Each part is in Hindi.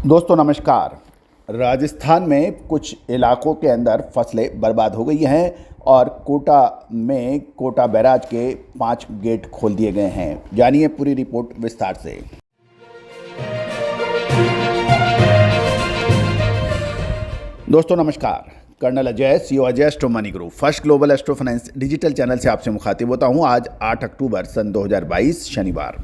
दोस्तों नमस्कार। राजस्थान में कुछ इलाकों के अंदर फसलें बर्बाद हो गई हैं और कोटा बैराज के 5 गेट खोल दिए गए हैं। जानिए पूरी रिपोर्ट विस्तार से। दोस्तों नमस्कार। Colonel Ajay, CEO Ajay astro money group, first global astro finance digital channel से आपसे मुखातिब होता हूं। आज 8 अक्टूबर सन 2022 शनिवार।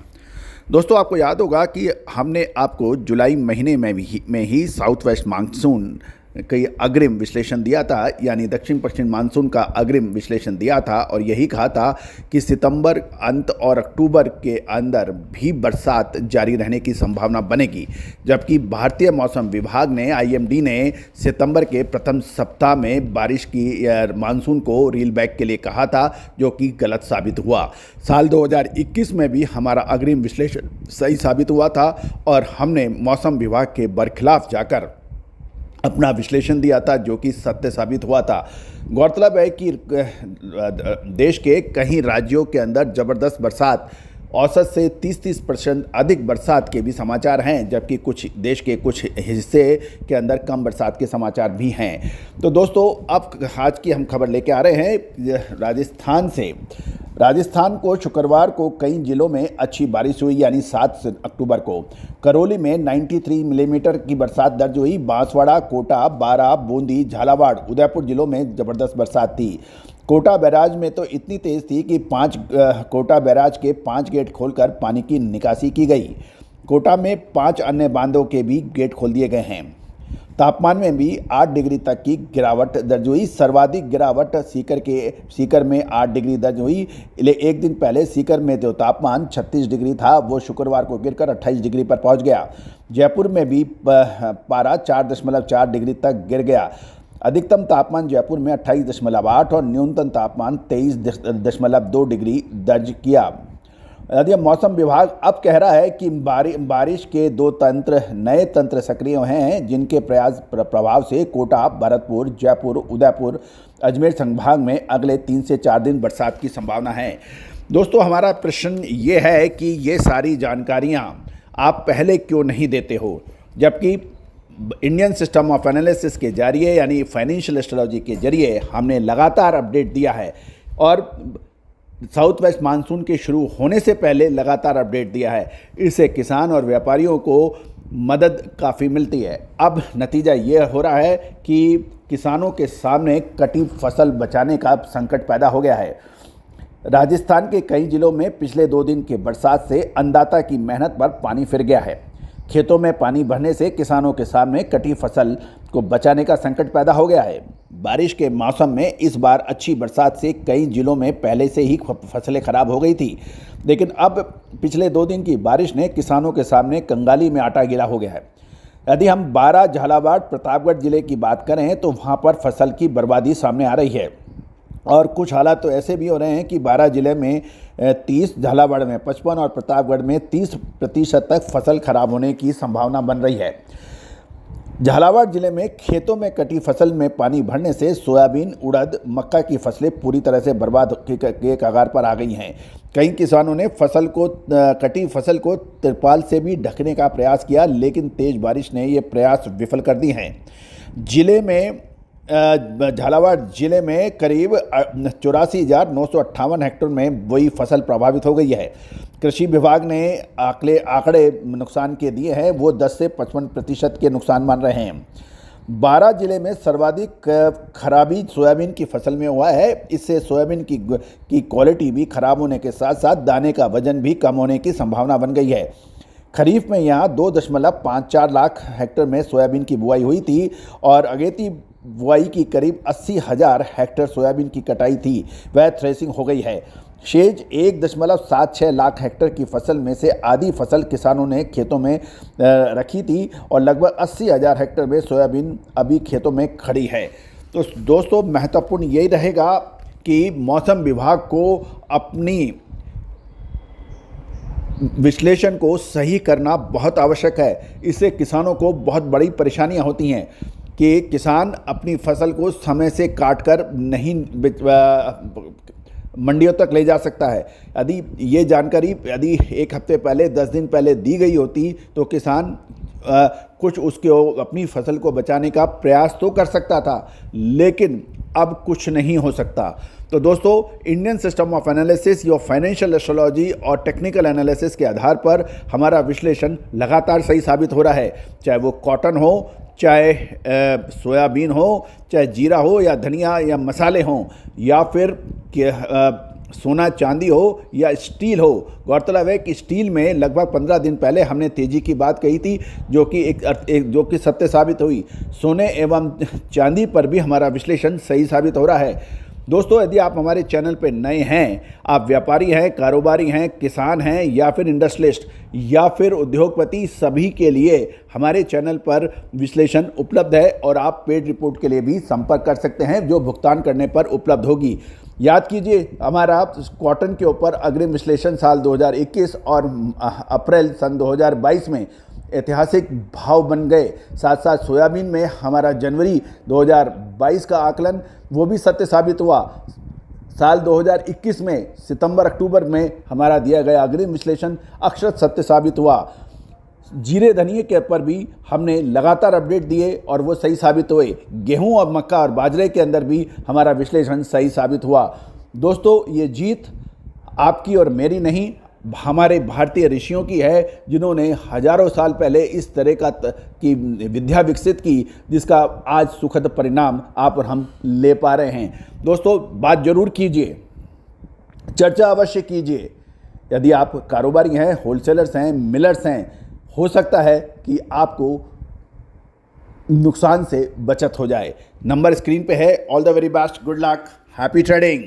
दोस्तों आपको याद होगा कि हमने आपको जुलाई महीने में ही साउथ वेस्ट मानसून का अग्रिम विश्लेषण दिया था, यानी दक्षिण पश्चिम मानसून का अग्रिम विश्लेषण दिया था और यही कहा था कि सितंबर अंत और अक्टूबर के अंदर भी बरसात जारी रहने की संभावना बनेगी। जबकि भारतीय मौसम विभाग ने आईएमडी ने सितंबर के प्रथम सप्ताह में बारिश की मानसून को रील बैक के लिए कहा था, जो कि गलत साबित हुआ। साल 2021 में भी हमारा अग्रिम विश्लेषण सही साबित हुआ था और हमने मौसम विभाग के बरखिलाफ जाकर अपना विश्लेषण दिया था, जो कि सत्य साबित हुआ था। गौरतलब है कि देश के कई राज्यों के अंदर ज़बरदस्त बरसात, औसत से 30% अधिक बरसात के भी समाचार हैं, जबकि देश के कुछ हिस्से के अंदर कम बरसात के समाचार भी हैं। तो दोस्तों अब आज की हम खबर लेके आ रहे हैं राजस्थान से। राजस्थान को शुक्रवार को कई जिलों में अच्छी बारिश हुई, यानी 7 अक्टूबर को करौली में 93 मिलीमीटर की बरसात दर्ज हुई। बांसवाड़ा, कोटा, बारां, बूंदी, झालावाड़, उदयपुर जिलों में ज़बरदस्त बरसात थी। कोटा बैराज में तो इतनी तेज़ थी कि कोटा बैराज के 5 गेट खोलकर पानी की निकासी की गई। कोटा में 5 अन्य बांधों के भी गेट खोल दिए गए हैं। तापमान में भी 8 डिग्री तक की गिरावट दर्ज हुई। सर्वाधिक गिरावट सीकर में 8 डिग्री दर्ज हुई। एक दिन पहले सीकर में जो तापमान 36 डिग्री था, वो शुक्रवार को गिरकर 28 डिग्री पर पहुंच गया। जयपुर में भी पारा 4.4 डिग्री तक गिर गया। अधिकतम तापमान जयपुर में 28.8 और न्यूनतम तापमान 23.2 डिग्री दर्ज किया। यदि मौसम विभाग अब कह रहा है कि बारिश के 2 नए तंत्र सक्रिय हैं, जिनके प्रभाव से कोटा, भरतपुर, जयपुर, उदयपुर, अजमेर संभाग में अगले 3 से 4 दिन बरसात की संभावना है। दोस्तों हमारा प्रश्न ये है कि ये सारी जानकारियाँ आप पहले क्यों नहीं देते हो, जबकि इंडियन सिस्टम ऑफ एनालिसिस के जरिए, यानी फाइनेंशियल एस्ट्रोलॉजी के जरिए हमने लगातार अपडेट दिया है और साउथ वेस्ट मानसून के शुरू होने से पहले लगातार अपडेट दिया है। इससे किसान और व्यापारियों को मदद काफ़ी मिलती है। अब नतीजा ये हो रहा है कि किसानों के सामने कटी फसल बचाने का संकट पैदा हो गया है। राजस्थान के कई जिलों में पिछले 2 दिन के बरसात से अन्नदाता की मेहनत पर पानी फिर गया है। खेतों में पानी भरने से किसानों के सामने कटी फसल को बचाने का संकट पैदा हो गया है। बारिश के मौसम में इस बार अच्छी बरसात से कई जिलों में पहले से ही फसलें खराब हो गई थी, लेकिन अब पिछले 2 दिन की बारिश ने किसानों के सामने कंगाली में आटा गिला हो गया है। यदि हम बारां, झालावाड़, प्रतापगढ़ जिले की बात करें तो वहाँ पर फसल की बर्बादी सामने आ रही है और कुछ हालात तो ऐसे भी हो रहे हैं कि बारां जिले में 30, झालावाड़ में 55 और प्रतापगढ़ में 30% तक फसल खराब होने की संभावना बन रही है। झालावाड़ जिले में खेतों में कटी फसल में पानी भरने से सोयाबीन, उड़द, मक्का की फसलें पूरी तरह से बर्बाद के कगार पर आ गई हैं। कई किसानों ने कटी फसल को तिरपाल से भी ढकने का प्रयास किया, लेकिन तेज बारिश ने ये प्रयास विफल कर दिए हैं। झालावाड़ जिले में करीब 84,958 हेक्टेयर में वही फसल प्रभावित हो गई है। कृषि विभाग ने आंकड़े नुकसान के दिए हैं, वो 10 से 55% के नुकसान मान रहे हैं। बारां जिले में सर्वाधिक खराबी सोयाबीन की फसल में हुआ है। इससे सोयाबीन की क्वालिटी भी खराब होने के साथ साथ दाने का वजन भी कम होने की संभावना बन गई है। खरीफ में यहाँ 2.54 लाख हेक्टेयर में सोयाबीन की बुआई हुई थी और अगेती बुआई की करीब 80,000 हेक्टेयर सोयाबीन की कटाई थी, वह थ्रेसिंग हो गई है। शेष 1.76 लाख हेक्टेयर की फसल में से आधी फसल किसानों ने खेतों में रखी थी और लगभग 80,000 हेक्टेयर में सोयाबीन अभी खेतों में खड़ी है। तो दोस्तों महत्वपूर्ण यही रहेगा कि मौसम विभाग को अपनी विश्लेषण को सही करना बहुत आवश्यक है। इससे किसानों को बहुत बड़ी परेशानियां होती हैं कि किसान अपनी फसल को समय से काट कर नहीं मंडियों तक ले जा सकता है। यदि ये जानकारी यदि एक हफ्ते पहले 10 दिन पहले दी गई होती तो किसान कुछ उसके अपनी फसल को बचाने का प्रयास तो कर सकता था, लेकिन अब कुछ नहीं हो सकता। तो दोस्तों, इंडियन सिस्टम ऑफ एनालिसिस या फाइनेंशियल एस्ट्रोलॉजी और टेक्निकल एनालिसिस के आधार पर हमारा विश्लेषण लगातार सही साबित हो रहा है। चाहे वो कॉटन हो, चाहे सोयाबीन हो, चाहे जीरा हो या धनिया या मसाले हों, या फिर सोना चांदी हो या स्टील हो। गौरतलब है कि स्टील में लगभग 15 दिन पहले हमने तेज़ी की बात कही थी, जो कि सत्य साबित हुई। सोने एवं चांदी पर भी हमारा विश्लेषण सही साबित हो रहा है। दोस्तों, यदि आप हमारे चैनल पर नए हैं, आप व्यापारी हैं, कारोबारी हैं, किसान हैं या फिर इंडस्ट्रियलिस्ट या फिर उद्योगपति, सभी के लिए हमारे चैनल पर विश्लेषण उपलब्ध है और आप पेड रिपोर्ट के लिए भी संपर्क कर सकते हैं, जो भुगतान करने पर उपलब्ध होगी। याद कीजिए, हमारा कॉटन के ऊपर अग्रिम विश्लेषण साल 2021 और अप्रैल सन 2022 में ऐतिहासिक भाव बन गए। साथ साथ सोयाबीन में हमारा जनवरी 2022 का आकलन वो भी सत्य साबित हुआ। साल 2021 में सितंबर अक्टूबर में हमारा दिया गया अग्रिम विश्लेषण अक्षरशः सत्य साबित हुआ। जीरे धनिये के ऊपर भी हमने लगातार अपडेट दिए और वो सही साबित हुए। गेहूं और मक्का और बाजरे के अंदर भी हमारा विश्लेषण सही साबित हुआ। दोस्तों, ये जीत आपकी और मेरी नहीं, हमारे भारतीय ऋषियों की है, जिन्होंने हजारों साल पहले इस तरह की विद्या विकसित की, जिसका आज सुखद परिणाम आप और हम ले पा रहे हैं। दोस्तों, बात जरूर कीजिए, चर्चा अवश्य कीजिए। यदि आप कारोबारी हैं, होलसेलर्स हैं, मिलर्स हैं, हो सकता है कि आपको नुकसान से बचत हो जाए। नंबर स्क्रीन पे है। All the very best, good luck, happy trading.